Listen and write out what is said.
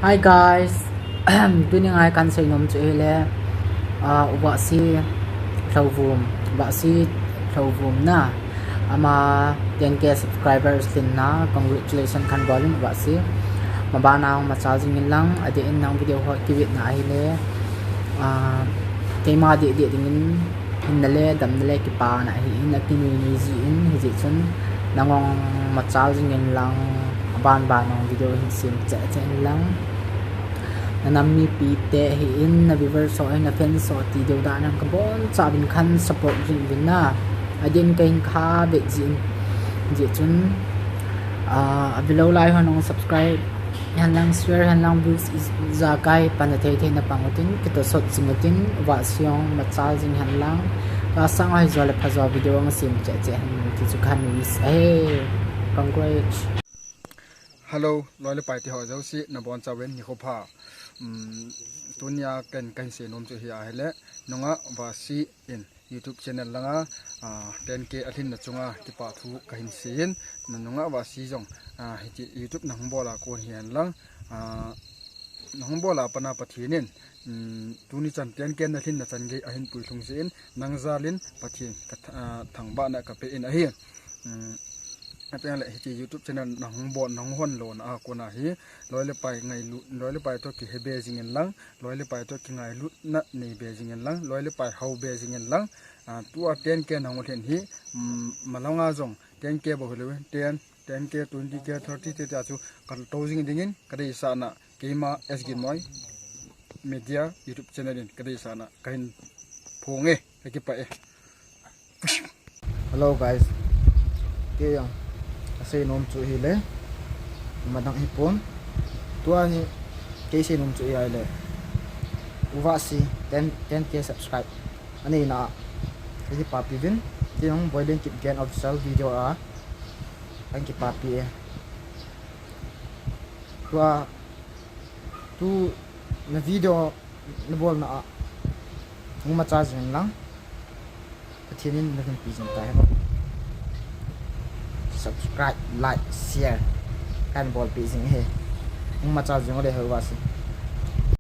Hi guys, tuning ai kan say nom chu hele wa si thawvum na ama 10k subscribers tin na congratulations kan bolin wa si mabana ma charging lang ade in nang video ho kiwit na hele tema de dingin hinale damle ki pa na hi in akini ni ji in hi ji chun nangong ma charging lang ban nong video hin sim cha lang nami pi te hi in na viewer so na fan so ti deu da nan ka bon cha bin khan support jin bin na adin kain kha be jin je chun below lai honong subscribe han lang share han lang views is za kai pan the the na pangutin kito sot singutin wa siong ma cha jing han lang ka sang ai zo le phazo video ng sim che han ki chu khan is congrats. Hello, loyal party ho jau si na bon chawen ni khopa tunya kan se nom chu hi a hele nonga wa si in YouTube channel langa 10k athin na chunga ti pa thu kahin sin na nonga wa si jong hi YouTube na hongbola ko hian lang na hongbola pana pathinin tuni chan 10k na thin na chan ge ahin pui thung sin nangzalin pathin thangba na ka pe in a hi apeng le hi YouTube channel nang hon lon a kona hi loile pai ngai lu loile pai to ki hebe jing en lang loile pai to ki ngai lu na nei be jing en lang loile pai hau be jing en lang tu a 10k nang hen hi malanga jong 10k bo helu 10k 20k 30k ta chu kan to jing dingin kadai sa na keima sgin moi media YouTube channel in kadai sa na kain phonge ki pa e. Hello guys, ke yang say nom chu hi le madang hipon tua ni ke say nom chu ai le uwa si 10k subscribe ani na cái papi vin ti nong boy den kip gen official video a ang ki papi e tua tu na video na bol na nguma charge lang pathinin na kan pizin ta ha subscribe like share kan bol pizin he nguma charge ngole ho wasi